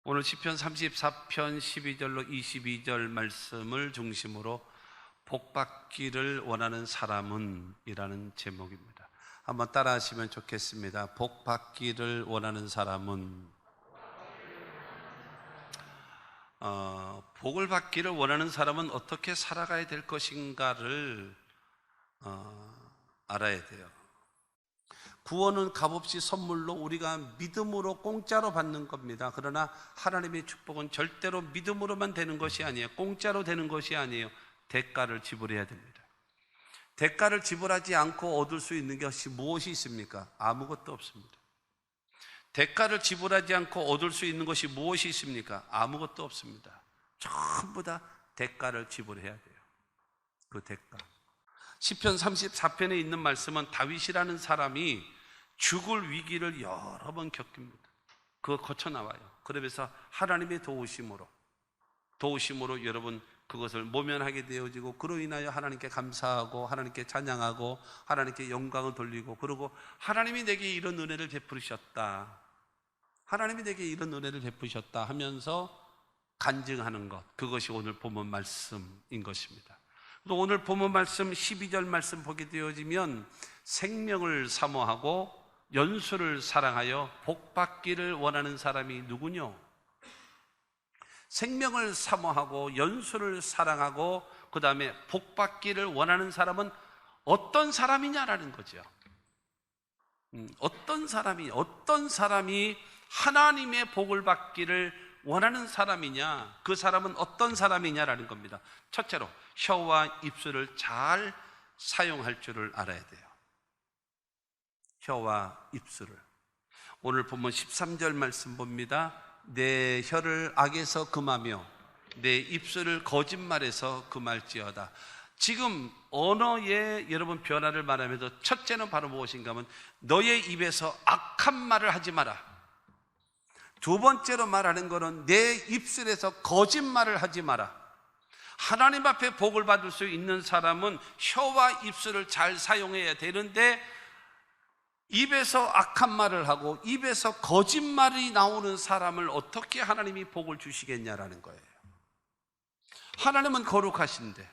오늘 시편 34편 12절로 22절 말씀을 중심으로 복받기를 원하는 사람은 이라는 제목입니다. 한번 따라 하시면 좋겠습니다. 복받기를 원하는 사람은 복을 받기를 원하는 사람은 어떻게 살아가야 될 것인가를 알아야 돼요. 구원은 값없이 선물로 우리가 믿음으로 공짜로 받는 겁니다. 그러나 하나님의 축복은 절대로 믿음으로만 되는 것이 아니에요. 공짜로 되는 것이 아니에요. 대가를 지불해야 됩니다. 대가를 지불하지 않고 얻을 수 있는 것이 무엇이 있습니까? 아무것도 없습니다. 대가를 지불하지 않고 얻을 수 있는 것이 무엇이 있습니까? 아무것도 없습니다. 전부 다 대가를 지불해야 돼요. 그 대가. 시편 34편에 있는 말씀은 다윗이라는 사람이 죽을 위기를 여러 번 겪습니다. 그거 거쳐 나와요. 그러면서 하나님의 도우심으로 여러분 그것을 모면하게 되어지고, 그로 인하여 하나님께 감사하고 하나님께 찬양하고 하나님께 영광을 돌리고, 그리고 하나님이 내게 이런 은혜를 베푸셨다, 하나님이 내게 이런 은혜를 베푸셨다 하면서 간증하는 것, 그것이 오늘 본문 말씀인 것입니다. 또 오늘 본문 말씀 12절 말씀 보게 되어지면 생명을 사모하고 연수를 사랑하여 복받기를 원하는 사람이 누구뇨? 생명을 사모하고 연수를 사랑하고 그 다음에 복받기를 원하는 사람은 어떤 사람이냐라는 거죠. 어떤 사람이 하나님의 복을 받기를 원하는 사람이냐, 그 사람은 어떤 사람이냐라는 겁니다. 첫째로 혀와 입술을 잘 사용할 줄을 알아야 돼요. 혀와 입술을. 오늘 본문 13절 말씀 봅니다. 내 혀를 악에서 금하며 내 입술을 거짓말에서 금할지어다. 지금 언어의 여러분 변화를 말하면서 첫째는 바로 무엇인가 하면 너의 입에서 악한 말을 하지 마라. 두 번째로 말하는 것은 내 입술에서 거짓말을 하지 마라. 하나님 앞에 복을 받을 수 있는 사람은 혀와 입술을 잘 사용해야 되는데, 입에서 악한 말을 하고 입에서 거짓말이 나오는 사람을 어떻게 하나님이 복을 주시겠냐라는 거예요. 하나님은 거룩하신데,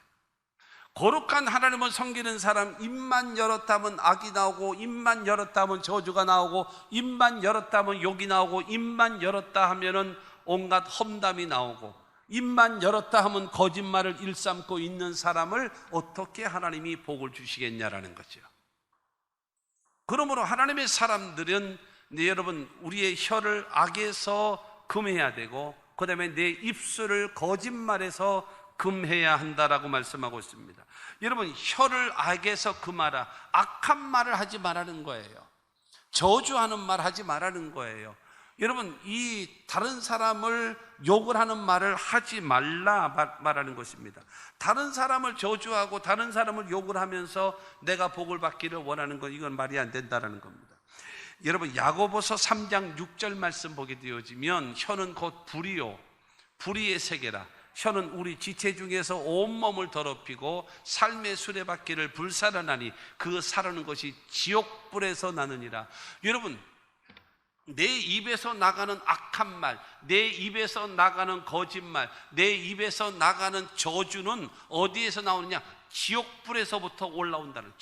거룩한 하나님을 섬기는 사람, 입만 열었다 하면 악이 나오고, 입만 열었다 하면 저주가 나오고, 입만 열었다 하면 욕이 나오고, 입만 열었다 하면은 온갖 험담이 나오고, 입만 열었다 하면 거짓말을 일삼고 있는 사람을 어떻게 하나님이 복을 주시겠냐라는 거죠. 그러므로 하나님의 사람들은 여러분 우리의 혀를 악에서 금해야 되고, 그 다음에 내 입술을 거짓말에서 금해야 한다라고 말씀하고 있습니다. 여러분, 혀를 악에서 금하라. 악한 말을 하지 말라는 거예요. 저주하는 말 하지 말라는 거예요. 여러분, 이 다른 사람을 욕을 하는 말을 하지 말라 말하는 것입니다. 다른 사람을 저주하고 다른 사람을 욕을 하면서 내가 복을 받기를 원하는 것, 이건 말이 안 된다라는 겁니다. 여러분, 야고보서 3장 6절 말씀 보게 되어지면 혀는 곧 불이요 불의의 세계라. 혀는 우리 지체 중에서 온몸을 더럽히고 삶의 수레바퀴를 불살하나니 그 사르는 것이 지옥불에서 나느니라. 여러분, 내 입에서 나가는 악한 말, 내 입에서 나가는 거짓말, 내 입에서 나가는 저주는 어디에서 나오느냐? 지옥불에서부터 올라온다는,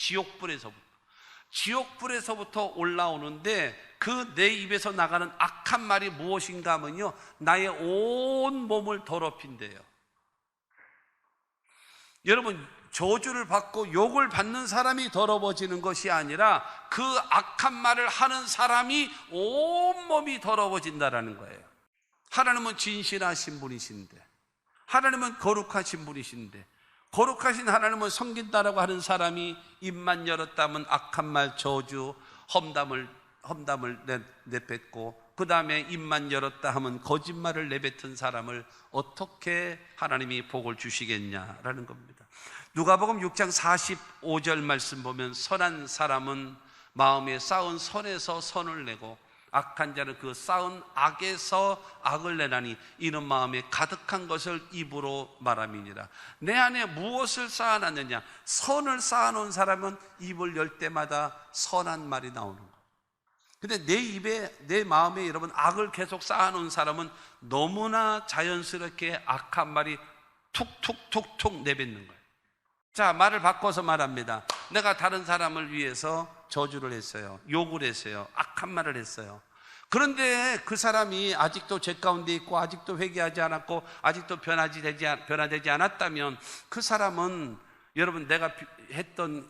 지옥불에서부터 올라오는데, 그 내 입에서 나가는 악한 말이 무엇인가 하면요, 나의 온 몸을 더럽힌대요. 여러분, 저주를 받고 욕을 받는 사람이 더러워지는 것이 아니라 그 악한 말을 하는 사람이 온몸이 더러워진다라는 거예요. 하나님은 진실하신 분이신데, 하나님은 거룩하신 분이신데, 거룩하신 하나님을 섬긴다라고 하는 사람이 입만 열었다면 악한 말, 저주, 험담을 내뱉고, 그 다음에 입만 열었다 하면 거짓말을 내뱉은 사람을 어떻게 하나님이 복을 주시겠냐라는 겁니다. 누가복음 6장 45절 말씀 보면 선한 사람은 마음에 쌓은 선에서 선을 내고 악한 자는 그 쌓은 악에서 악을 내나니 이는 마음에 가득한 것을 입으로 말함이니라. 내 안에 무엇을 쌓아놨느냐? 선을 쌓아놓은 사람은 입을 열 때마다 선한 말이 나오는 거예요. 근데 내 입에, 내 마음에 여러분 악을 계속 쌓아놓은 사람은 너무나 자연스럽게 악한 말이 툭툭툭툭 내뱉는 거예요. 자, 말을 바꿔서 말합니다. 내가 다른 사람을 위해서 저주를 했어요. 욕을 했어요. 악한 말을 했어요. 그런데 그 사람이 아직도 죄 가운데 있고 아직도 회개하지 않았고 아직도 변화되지 않았다면 그 사람은 여러분 내가 했던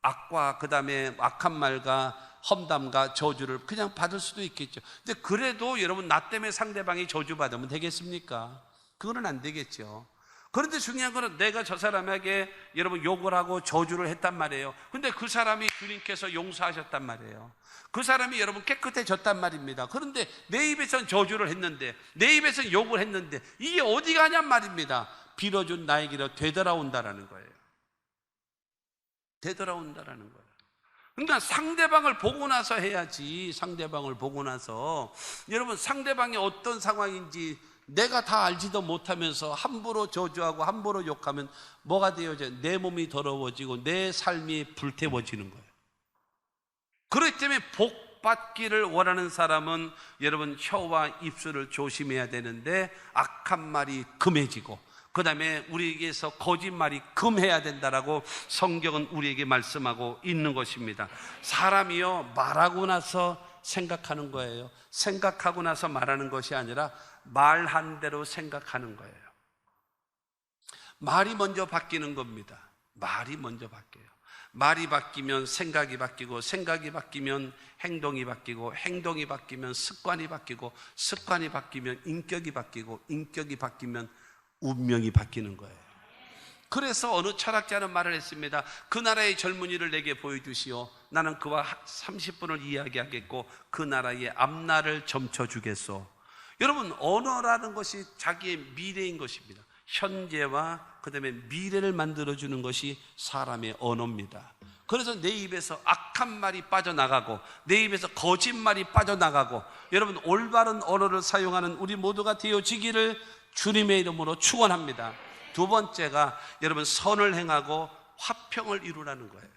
악과 그 다음에 악한 말과 험담과 저주를 그냥 받을 수도 있겠죠. 근데 그래도 여러분 나 때문에 상대방이 저주받으면 되겠습니까? 그거는 안 되겠죠. 그런데 중요한 거는 내가 저 사람에게 여러분 욕을 하고 저주를 했단 말이에요. 근데 그 사람이 주님께서 용서하셨단 말이에요. 그 사람이 여러분 깨끗해졌단 말입니다. 그런데 내 입에선 저주를 했는데, 내 입에선 욕을 했는데 이게 어디 가냔 말입니다. 빌어준 나에게로 되돌아온다라는 거예요. 되돌아온다라는 거예요. 그러니까 상대방을 보고 나서 해야지. 상대방을 보고 나서 여러분 상대방이 어떤 상황인지 내가 다 알지도 못하면서 함부로 저주하고 함부로 욕하면 뭐가 되어져요? 내 몸이 더러워지고 내 삶이 불태워지는 거예요. 그렇기 때문에 복 받기를 원하는 사람은 여러분 혀와 입술을 조심해야 되는데 악한 말이 금해지고 그 다음에 우리에게서 거짓말이 금해야 된다라고 성경은 우리에게 말씀하고 있는 것입니다. 사람이요 말하고 나서 생각하는 거예요. 생각하고 나서 말하는 것이 아니라 말한 대로 생각하는 거예요. 말이 먼저 바뀌는 겁니다. 말이 먼저 바뀌어요. 말이 바뀌면 생각이 바뀌고 생각이 바뀌면 행동이 바뀌고 행동이 바뀌면 습관이 바뀌고 습관이 바뀌면 인격이 바뀌고 인격이 바뀌면 운명이 바뀌는 거예요. 그래서 어느 철학자는 말을 했습니다. 그 나라의 젊은이를 내게 보여주시오. 나는 그와 30분을 이야기하겠고 그 나라의 앞날을 점쳐주겠소. 여러분 언어라는 것이 자기의 미래인 것입니다. 현재와 그 다음에 미래를 만들어주는 것이 사람의 언어입니다. 그래서 내 입에서 악한 말이 빠져나가고 내 입에서 거짓말이 빠져나가고 여러분 올바른 언어를 사용하는 우리 모두가 되어지기를 주님의 이름으로 축원합니다. 두 번째가 여러분 선을 행하고 화평을 이루라는 거예요.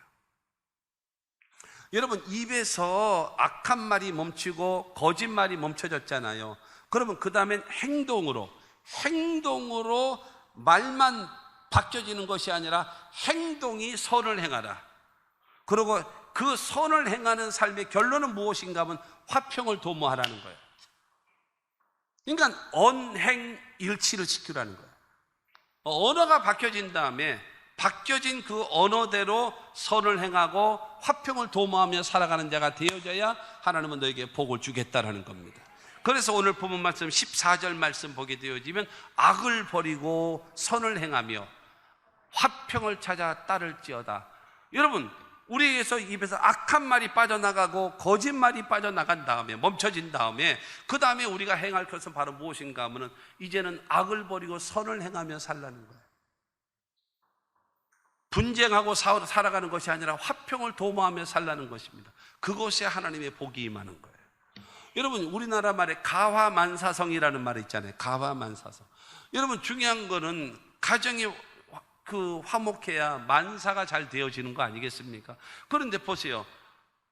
여러분 입에서 악한 말이 멈추고 거짓말이 멈춰졌잖아요. 그러면 그 다음엔 행동으로 말만 바뀌어지는 것이 아니라 행동이 선을 행하라. 그리고 그 선을 행하는 삶의 결론은 무엇인가 하면 화평을 도모하라는 거예요. 그러니까 언행일치를 지키라는 거예요. 언어가 바뀌어진 다음에 바뀌어진 그 언어대로 선을 행하고 화평을 도모하며 살아가는 자가 되어져야 하나님은 너에게 복을 주겠다라는 겁니다. 그래서 오늘 본문 말씀 14절 말씀 보게 되어지면 악을 버리고 선을 행하며 화평을 찾아 따를지어다. 여러분 우리에게서 입에서 악한 말이 빠져나가고 거짓말이 빠져나간 다음에 멈춰진 다음에 그 다음에 우리가 행할 것은 바로 무엇인가 하면 이제는 악을 버리고 선을 행하며 살라는 거예요. 분쟁하고 살아가는 것이 아니라 화평을 도모하며 살라는 것입니다. 그것이 하나님의 복이 임하는 거예요. 여러분 우리나라 말에 가화만사성이라는 말이 있잖아요. 가화만사성. 여러분 중요한 거는 가정이 화목해야 만사가 잘 되어지는 거 아니겠습니까? 그런데 보세요.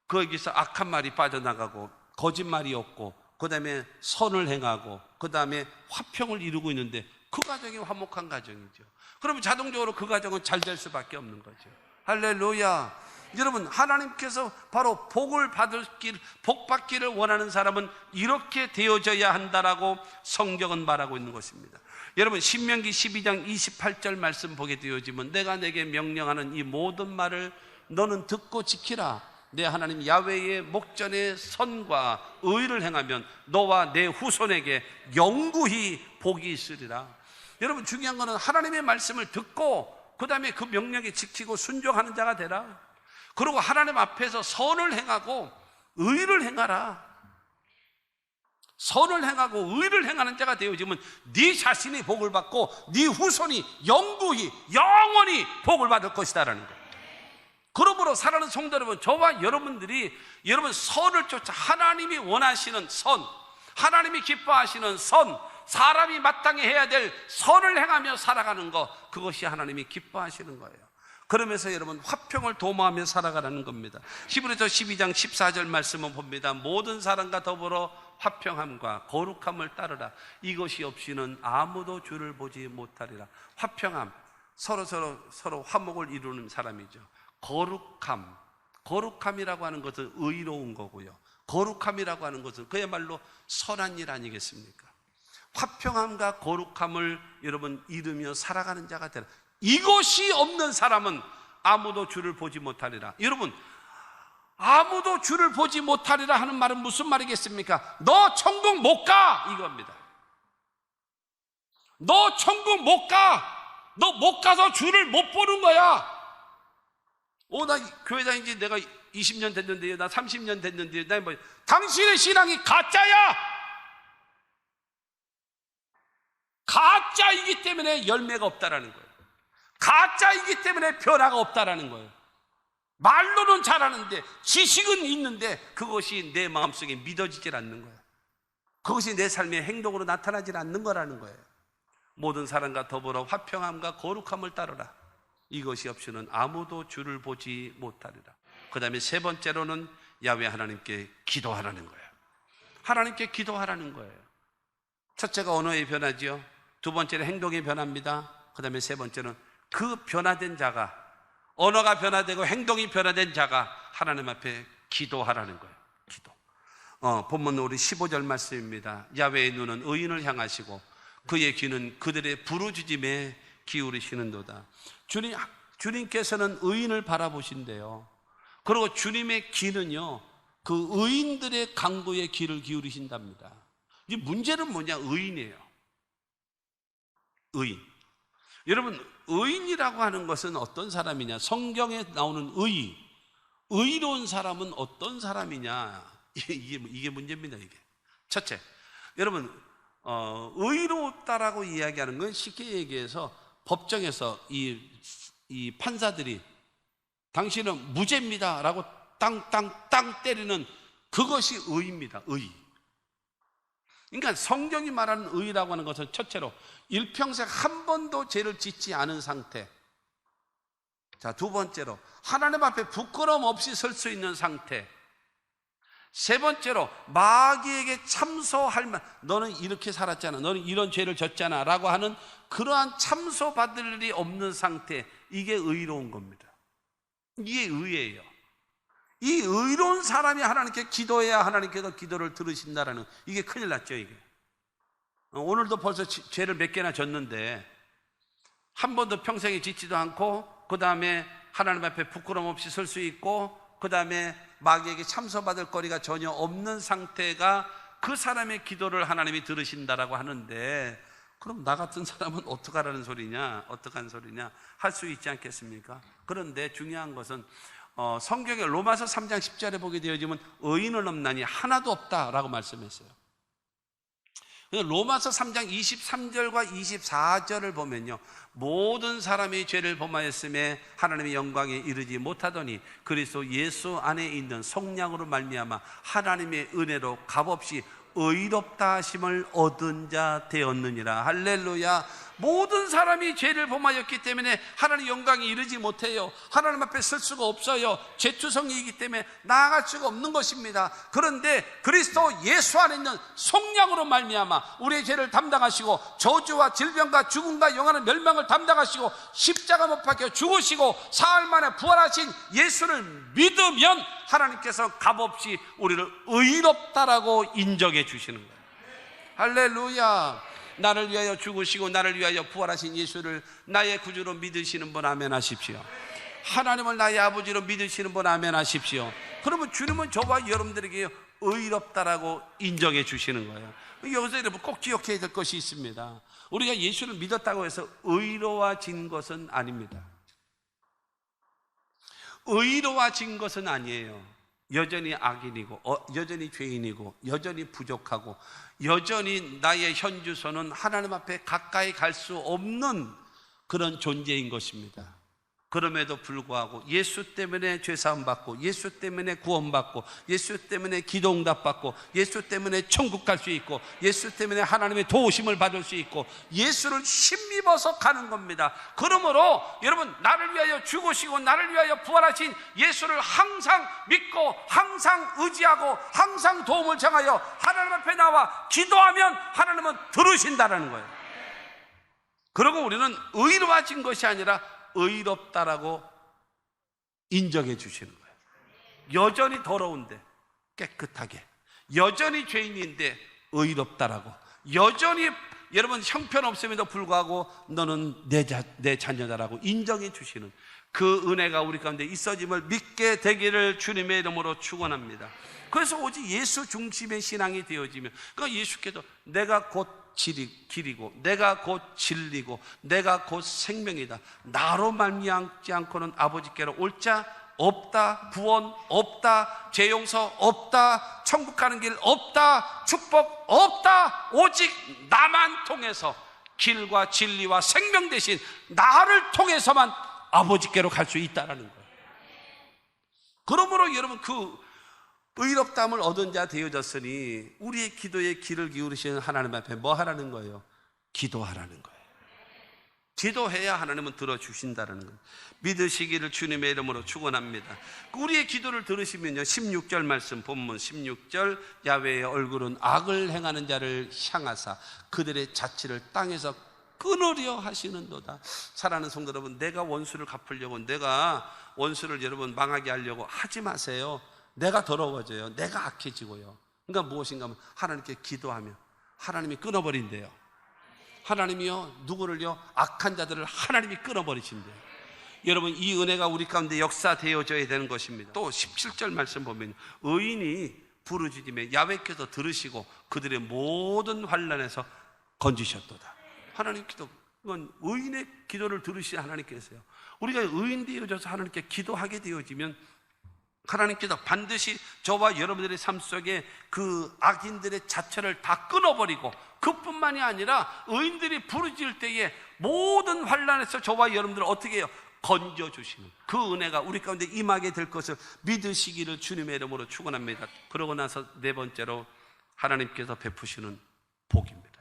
거기서 악한 말이 빠져나가고 거짓말이 없고 그 다음에 선을 행하고 그 다음에 화평을 이루고 있는데 그 가정이 화목한 가정이죠. 그러면 자동적으로 그 가정은 잘 될 수밖에 없는 거죠. 할렐루야. 여러분 하나님께서 바로 복 받기를 원하는 사람은 이렇게 되어져야 한다라고 성경은 말하고 있는 것입니다. 여러분 신명기 12장 28절 말씀 보게 되어지면 내가 내게 명령하는 이 모든 말을 너는 듣고 지키라. 내 하나님 야훼의 목전에 선과 의를 행하면 너와 내 후손에게 영구히 복이 있으리라. 여러분 중요한 거는 하나님의 말씀을 듣고 그 다음에 그 명령에 지키고 순종하는 자가 되라. 그리고 하나님 앞에서 선을 행하고 의를 행하라. 선을 행하고 의를 행하는 자가 되어지면 네 자신이 복을 받고 네 후손이 영원히 복을 받을 것이다라는 거예요. 그러므로 사랑하는 성도 여러분, 저와 여러분들이 여러분 선을 쫓아 하나님이 원하시는 선, 하나님이 기뻐하시는 선, 사람이 마땅히 해야 될 선을 행하며 살아가는 것, 그것이 하나님이 기뻐하시는 거예요. 그러면서 여러분 화평을 도모하며 살아가라는 겁니다. 히브리서 12장 14절 말씀을 봅니다. 모든 사람과 더불어 화평함과 거룩함을 따르라. 이것이 없이는 아무도 주를 보지 못하리라. 화평함, 서로 화목을 이루는 사람이죠. 거룩함이라고 하는 것은 의로운 거고요. 거룩함이라고 하는 것은 그야말로 선한 일 아니겠습니까? 화평함과 거룩함을 여러분 이루며 살아가는 자가 되라. 이것이 없는 사람은 아무도 주를 보지 못하리라. 여러분, 아무도 주를 보지 못하리라 하는 말은 무슨 말이겠습니까? 너 천국 못 가, 이겁니다. 너 천국 못 가. 너 못 가서 주를 못 보는 거야. 나 교회다닌지 내가 20년 됐는데요, 나 30년 됐는데요, 나 뭐 당신의 신앙이 가짜야. 가짜이기 때문에 열매가 없다라는 거예요. 가짜이기 때문에 변화가 없다라는 거예요. 말로는 잘하는데, 지식은 있는데 그것이 내 마음속에 믿어지질 않는 거예요. 그것이 내 삶의 행동으로 나타나질 않는 거라는 거예요. 모든 사람과 더불어 화평함과 거룩함을 따르라. 이것이 없이는 아무도 주를 보지 못하리라. 그 다음에 세 번째로는 야훼 하나님께 기도하라는 거예요. 하나님께 기도하라는 거예요. 첫째가 언어의 변화지요. 두 번째는 행동의 변화입니다. 그 다음에 세 번째는 그 변화된 자가, 언어가 변화되고 행동이 변화된 자가 하나님 앞에 기도하라는 거예요. 기도. 본문 우리 15절 말씀입니다. 야훼의 눈은 의인을 향하시고 그의 귀는 그들의 부르짖음에 기울이시는도다. 주님께서는 의인을 바라보신대요. 그리고 주님의 귀는요, 그 의인들의 간구에 귀를 기울이신답니다. 이 문제는 뭐냐? 의인이에요. 의인. 여러분, 의인이라고 하는 것은 어떤 사람이냐? 성경에 나오는 의로운 사람은 어떤 사람이냐? 이게 문제입니다. 이게 첫째, 여러분, 의롭다라고 이야기하는 건 쉽게 얘기해서 법정에서 이 판사들이 당신은 무죄입니다 라고 땅 때리는 그것이 의입니다. 의. 그러니까 성경이 말하는 의라고 하는 것은 첫째로 일평생 한 번도 죄를 짓지 않은 상태. 자, 두 번째로 하나님 앞에 부끄러움 없이 설 수 있는 상태. 세 번째로 마귀에게 참소할 만, 너는 이렇게 살았잖아, 너는 이런 죄를 졌잖아 라고 하는 그러한 참소받을 일이 없는 상태. 이게 의로운 겁니다. 이게 의예요. 이 의로운 사람이 하나님께 기도해야 하나님께서 기도를 들으신다라는, 이게 큰일 났죠. 이게 오늘도 벌써 죄를 몇 개나 졌는데 한 번도 평생에 짓지도 않고, 그 다음에 하나님 앞에 부끄러움 없이 설 수 있고, 그 다음에 마귀에게 참소받을 거리가 전혀 없는 상태가 그 사람의 기도를 하나님이 들으신다라고 하는데, 그럼 나 같은 사람은 어떡하라는 소리냐, 어떡한 소리냐 할 수 있지 않겠습니까? 그런데 중요한 것은 성경의 로마서 3장 10절에 보게 되어지면 의인은 없나니 하나도 없다라고 말씀했어요. 로마서 3장 23절과 24절을 보면요, 모든 사람이 죄를 범하였음에 하나님의 영광에 이르지 못하더니 그리스도 예수 안에 있는 성령으로 말미암아 하나님의 은혜로 값없이 의롭다 하심을 얻은 자 되었느니라. 할렐루야. 모든 사람이 죄를 범하였기 때문에 하나님 영광에 이르지 못해요. 하나님 앞에 설 수가 없어요. 죄투성이이기 때문에 나아갈 수가 없는 것입니다. 그런데 그리스도 예수 안에 있는 성령으로 말미암아 우리의 죄를 담당하시고 저주와 질병과 죽음과 영원한 멸망을 담당하시고 십자가 못 박혀 죽으시고 사흘 만에 부활하신 예수를 믿으면 하나님께서 값없이 우리를 의롭다라고 인정해 주시는 거예요. 할렐루야. 나를 위하여 죽으시고 나를 위하여 부활하신 예수를 나의 구주로 믿으시는 분 아멘 하십시오. 하나님을 나의 아버지로 믿으시는 분 아멘 하십시오. 그러면 주님은 저와 여러분들에게 의롭다라고 인정해 주시는 거예요. 여기서 여러분 꼭 기억해야 될 것이 있습니다. 우리가 예수를 믿었다고 해서 의로워진 것은 아닙니다. 의로워진 것은 아니에요. 여전히 악인이고 여전히 죄인이고 여전히 부족하고 여전히 나의 현주소는 하나님 앞에 가까이 갈 수 없는 그런 존재인 것입니다. 그럼에도 불구하고 예수 때문에 죄사함 받고, 예수 때문에 구원 받고, 예수 때문에 기도 응답 받고, 예수 때문에 천국 갈 수 있고, 예수 때문에 하나님의 도우심을 받을 수 있고, 예수를 힘입어서 가는 겁니다. 그러므로 여러분, 나를 위하여 죽으시고 나를 위하여 부활하신 예수를 항상 믿고 항상 의지하고 항상 도움을 청하여 하나님 앞에 나와 기도하면 하나님은 들으신다라는 거예요. 그리고 우리는 의로워진 것이 아니라 의롭다라고 인정해 주시는 거예요. 여전히 더러운데 깨끗하게, 여전히 죄인인데 의롭다라고, 여전히 여러분 형편없음에도 불구하고 너는 내 자녀다라고 인정해 주시는 그 은혜가 우리 가운데 있어짐을 믿게 되기를 주님의 이름으로 축원합니다. 그래서 오직 예수 중심의 신앙이 되어지면, 그러니까 예수께서 내가 곧 길이고 내가 곧 진리고 내가 곧 생명이다, 나로 말미암지 않고는 아버지께로 올 자 없다, 구원 없다, 죄 용서 없다, 천국 가는 길 없다, 축복 없다, 오직 나만 통해서, 길과 진리와 생명 대신 나를 통해서만 아버지께로 갈 수 있다라는 거예요. 그러므로 여러분, 그 의롭다함을 얻은 자 되어졌으니 우리의 기도에 귀를 기울이시는 하나님 앞에 뭐 하라는 거예요? 기도하라는 거예요. 기도해야 하나님은 들어주신다는 거예요. 믿으시기를 주님의 이름으로 축원합니다. 우리의 기도를 들으시면요, 16절 말씀, 본문 16절, 야훼의 얼굴은 악을 행하는 자를 향하사 그들의 자취를 땅에서 끊으려 하시는도다. 사랑하는 성도 여러분, 내가 원수를 갚으려고, 내가 원수를 여러분 망하게 하려고 하지 마세요. 내가 더러워져요. 내가 악해지고요. 그러니까 무엇인가 하면 하나님께 기도하면 하나님이 끊어버린대요. 하나님이요, 누구를요? 악한 자들을 하나님이 끊어버리신대요. 여러분, 이 은혜가 우리 가운데 역사되어져야 되는 것입니다. 또 17절 말씀 보면 의인이 부르짖으며 야훼께서 들으시고 그들의 모든 환난에서 건지셨도다. 하나님께서, 이건 의인의 기도를 들으신 하나님께서요, 우리가 의인 되어져서 하나님께 기도하게 되어지면 하나님께서 반드시 저와 여러분들의 삶 속에 그 악인들의 자체를 다 끊어버리고, 그뿐만이 아니라 의인들이 부르짖을 때에 모든 환난에서 저와 여러분들을 어떻게 해요? 건져주시는 그 은혜가 우리 가운데 임하게 될 것을 믿으시기를 주님의 이름으로 축원합니다. 그러고 나서 네 번째로 하나님께서 베푸시는 복입니다.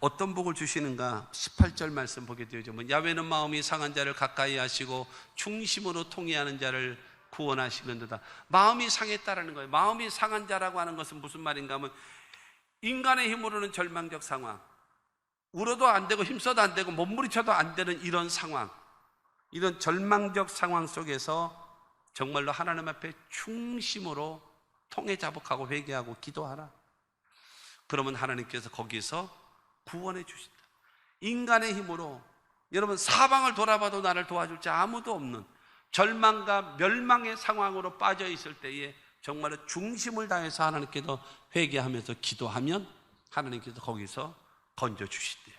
어떤 복을 주시는가? 18절 말씀 보게 되죠. 야훼는 마음이 상한 자를 가까이 하시고 중심으로 통회하는 자를 구원하시는도다. 마음이 상했다라는 거예요. 마음이 상한 자라고 하는 것은 무슨 말인가 하면, 인간의 힘으로는 절망적 상황, 울어도 안 되고 힘써도 안 되고 몸부림쳐도 안 되는 이런 상황, 이런 절망적 상황 속에서 정말로 하나님 앞에 중심으로 통회 자복하고 회개하고 기도하라. 그러면 하나님께서 거기서 구원해 주신다. 인간의 힘으로 여러분 사방을 돌아봐도 나를 도와줄 자 아무도 없는 절망과 멸망의 상황으로 빠져 있을 때에 정말로 중심을 다해서 하나님께서 회개하면서 기도하면 하나님께서 거기서 건져 주신대요.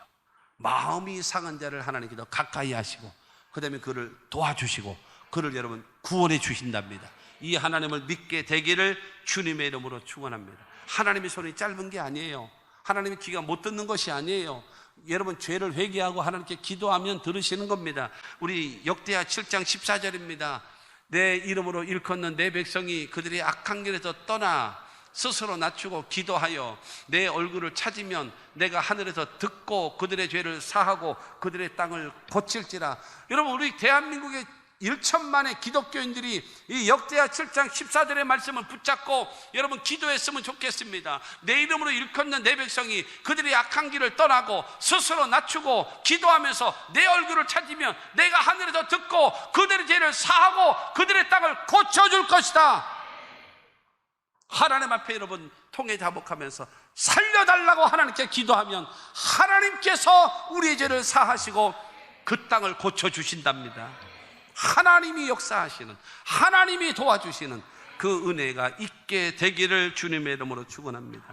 마음이 상한 자를 하나님께서 가까이 하시고 그 다음에 그를 도와주시고 그를 여러분 구원해 주신답니다. 이 하나님을 믿게 되기를 주님의 이름으로 축원합니다. 하나님의 손이 짧은 게 아니에요. 하나님의 귀가 못 듣는 것이 아니에요. 여러분 죄를 회개하고 하나님께 기도하면 들으시는 겁니다. 우리 역대하 7장 14절입니다. 내 이름으로 일컫는 내 백성이 그들이 악한 길에서 떠나 스스로 낮추고 기도하여 내 얼굴을 찾으면 내가 하늘에서 듣고 그들의 죄를 사하고 그들의 땅을 고칠지라. 여러분, 우리 대한민국의 1천만의 기독교인들이 이 역대하 7장 14절의 말씀을 붙잡고 여러분 기도했으면 좋겠습니다. 내 이름으로 일컫는 내 백성이 그들이 악한 길을 떠나고 스스로 낮추고 기도하면서 내 얼굴을 찾으면 내가 하늘에서 듣고 그들의 죄를 사하고 그들의 땅을 고쳐줄 것이다. 하나님 앞에 여러분 통해 자복하면서 살려달라고 하나님께 기도하면 하나님께서 우리의 죄를 사하시고 그 땅을 고쳐주신답니다. 하나님이 역사하시는, 하나님이 도와주시는 그 은혜가 있게 되기를 주님의 이름으로 축원합니다.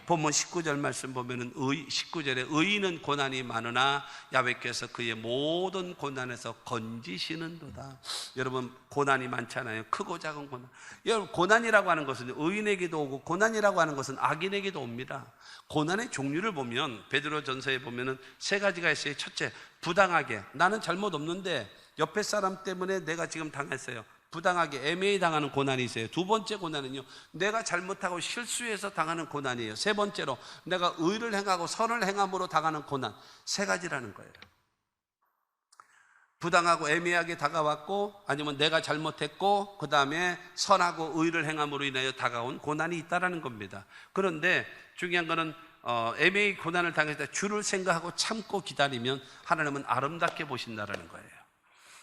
본문 19절 말씀 보면은 19절에 의인은 고난이 많으나 야훼께서 그의 모든 고난에서 건지시는도다. 여러분, 고난이 많잖아요. 크고 작은 고난. 여러분, 고난이라고 하는 것은 의인에게도 오고 고난이라고 하는 것은 악인에게도 옵니다. 고난의 종류를 보면 베드로전서에 보면은 세 가지가 있어요. 첫째, 부당하게, 나는 잘못 없는데 옆에 사람 때문에 내가 지금 당했어요. 부당하게 애매히 당하는 고난이 있어요. 두 번째 고난은요, 내가 잘못하고 실수해서 당하는 고난이에요. 세 번째로 내가 의를 행하고 선을 행함으로 당하는 고난. 세 가지라는 거예요. 부당하고 애매하게 다가왔고, 아니면 내가 잘못했고, 그 다음에 선하고 의를 행함으로 인하여 다가온 고난이 있다는 겁니다. 그런데 중요한 거는 애매히 고난을 당했을 때 주를 생각하고 참고 기다리면 하나님은 아름답게 보신다는 거예요.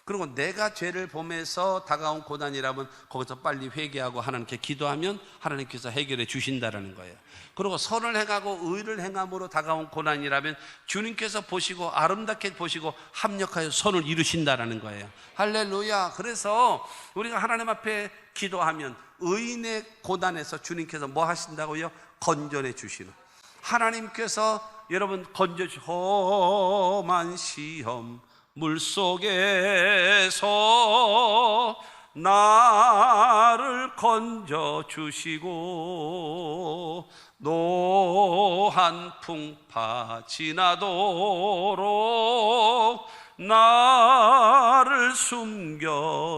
그리고 내가 죄를 범해서 다가온 고난이라면 거기서 빨리 회개하고 하나님께 기도하면 하나님께서 해결해 주신다는 거예요. 그리고 선을 행하고 의를 행함으로 다가온 고난이라면 주님께서 보시고 아름답게 보시고 합력하여 선을 이루신다는 거예요. 할렐루야. 그래서 우리가 하나님 앞에 기도하면 의인의 고난에서 주님께서 뭐 하신다고요? 건져내 주시는. 하나님께서 여러분 험한 시험 물속에서 나를 건져주시고 노한 풍파 지나도록 나를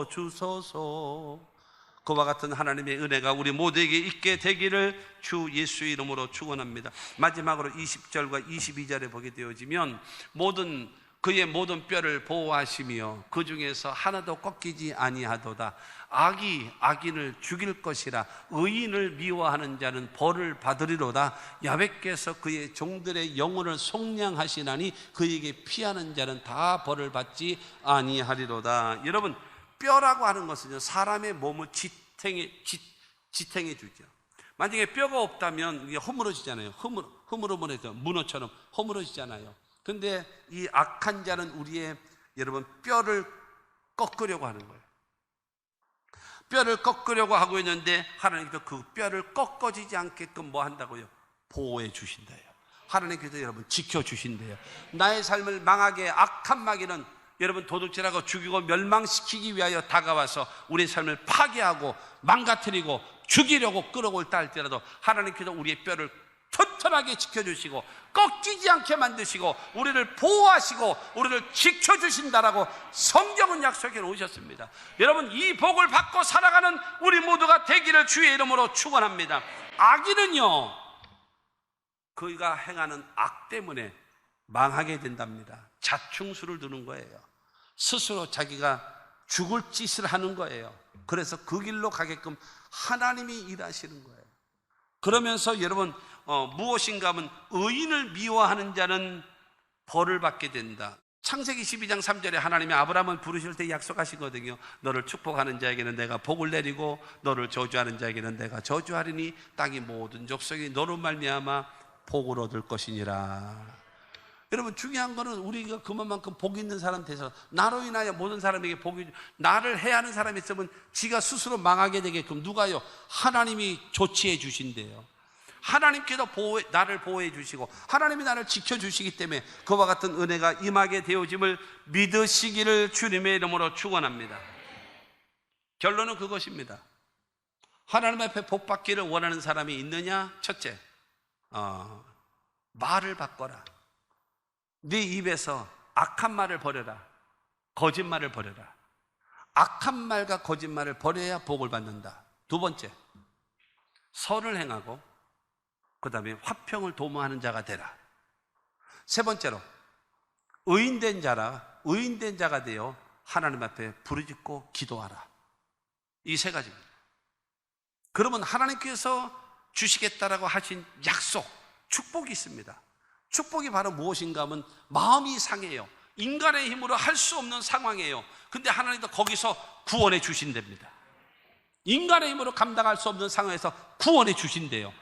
숨겨주소서. 그와 같은 하나님의 은혜가 우리 모두에게 있게 되기를 주 예수 이름으로 축원합니다. 마지막으로 20절과 22절에 보게 되어지면 그의 모든 뼈를 보호하시며 그 중에서 하나도 꺾이지 아니하도다. 악이 악인을 죽일 것이라 의인을 미워하는 자는 벌을 받으리로다. 야훼께서 그의 종들의 영혼을 속량하시나니 그에게 피하는 자는 다 벌을 받지 아니하리로다. 여러분, 뼈라고 하는 것은요, 사람의 몸을 지탱해 주죠. 만약에 뼈가 없다면 이게 허물어지잖아요. 허물어지잖아요. 문어처럼 허물어지잖아요. 근데 이 악한 자는 우리의 여러분 뼈를 꺾으려고 하는 거예요. 뼈를 꺾으려고 하고 있는데 하나님께서 그 뼈를 꺾어지지 않게끔 뭐 한다고요? 보호해 주신대요. 하나님께서 여러분 지켜주신대요. 나의 삶을 망하게 악한 마귀는 여러분 도둑질하고 죽이고 멸망시키기 위하여 다가와서 우리의 삶을 파괴하고 망가뜨리고 죽이려고 끌어올다 할지라도 하나님께서 우리의 뼈를 튼튼하게 지켜주시고 꺾이지 않게 만드시고 우리를 보호하시고 우리를 지켜주신다라고 성경은 약속해 놓으셨습니다. 여러분, 이 복을 받고 살아가는 우리 모두가 되기를 주의 이름으로 축원합니다. 악인은요, 그가 행하는 악 때문에 망하게 된답니다. 자충수를 두는 거예요. 스스로 자기가 죽을 짓을 하는 거예요. 그래서 그 길로 가게끔 하나님이 일하시는 거예요. 그러면서 여러분 무엇인가 하면 의인을 미워하는 자는 벌을 받게 된다. 창세기 12장 3절에 하나님이 아브라함을 부르실 때 약속하시거든요. 너를 축복하는 자에게는 내가 복을 내리고 너를 저주하는 자에게는 내가 저주하리니 땅의 모든 족속이 너로 말미암아 복을 얻을 것이니라. 여러분, 중요한 거는 우리가 그만큼 복 있는 사람 돼서 나로 인하여 모든 사람에게 복이, 나를 해하는 사람이 있으면 지가 스스로 망하게 되게끔 누가요? 하나님이 조치해 주신대요. 하나님께서 나를 보호해 주시고 하나님이 나를 지켜주시기 때문에 그와 같은 은혜가 임하게 되어짐을 믿으시기를 주님의 이름으로 축원합니다. 결론은 그것입니다. 하나님 앞에 복 받기를 원하는 사람이 있느냐? 첫째, 말을 바꿔라. 네 입에서 악한 말을 버려라. 거짓말을 버려라. 악한 말과 거짓말을 버려야 복을 받는다. 두 번째, 선을 행하고 그 다음에 화평을 도모하는 자가 되라. 세 번째로, 의인된 자가 되어 하나님 앞에 부르짖고 기도하라. 이 세 가지입니다. 그러면 하나님께서 주시겠다라고 하신 약속, 축복이 있습니다. 축복이 바로 무엇인가 하면 마음이 상해요. 인간의 힘으로 할 수 없는 상황이에요. 근데 하나님도 거기서 구원해 주신답니다. 인간의 힘으로 감당할 수 없는 상황에서 구원해 주신대요.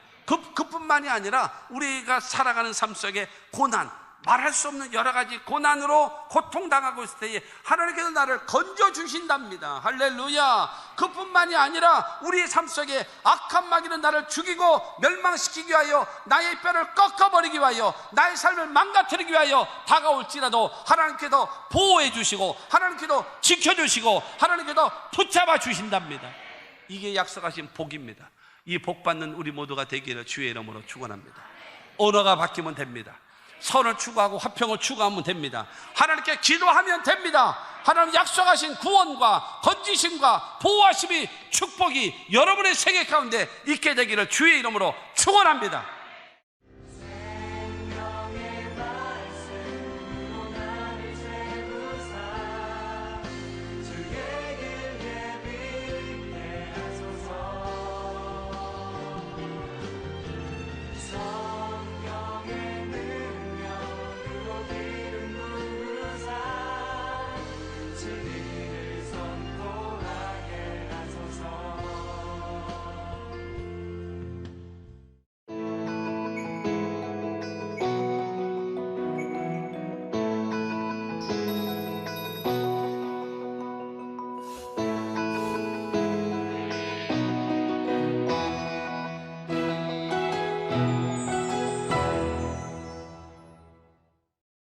그뿐만이 아니라 우리가 살아가는 삶 속에 고난, 말할 수 없는 여러 가지 고난으로 고통당하고 있을 때에 하나님께서 나를 건져주신답니다. 할렐루야. 그뿐만이 아니라 우리의 삶 속에 악한 마귀는 나를 죽이고 멸망시키기 위하여 나의 뼈를 꺾어버리기 위하여 나의 삶을 망가뜨리기 위하여 다가올지라도 하나님께서 보호해 주시고 하나님께서 지켜주시고 하나님께서 붙잡아 주신답니다. 이게 약속하신 복입니다. 이 복받는 우리 모두가 되기를 주의 이름으로 축원합니다. 언어가 바뀌면 됩니다. 선을 추구하고 화평을 추구하면 됩니다. 하나님께 기도하면 됩니다. 하나님 약속하신 구원과 건지심과 보호하심이 축복이 여러분의 생애 가운데 있게 되기를 주의 이름으로 축원합니다.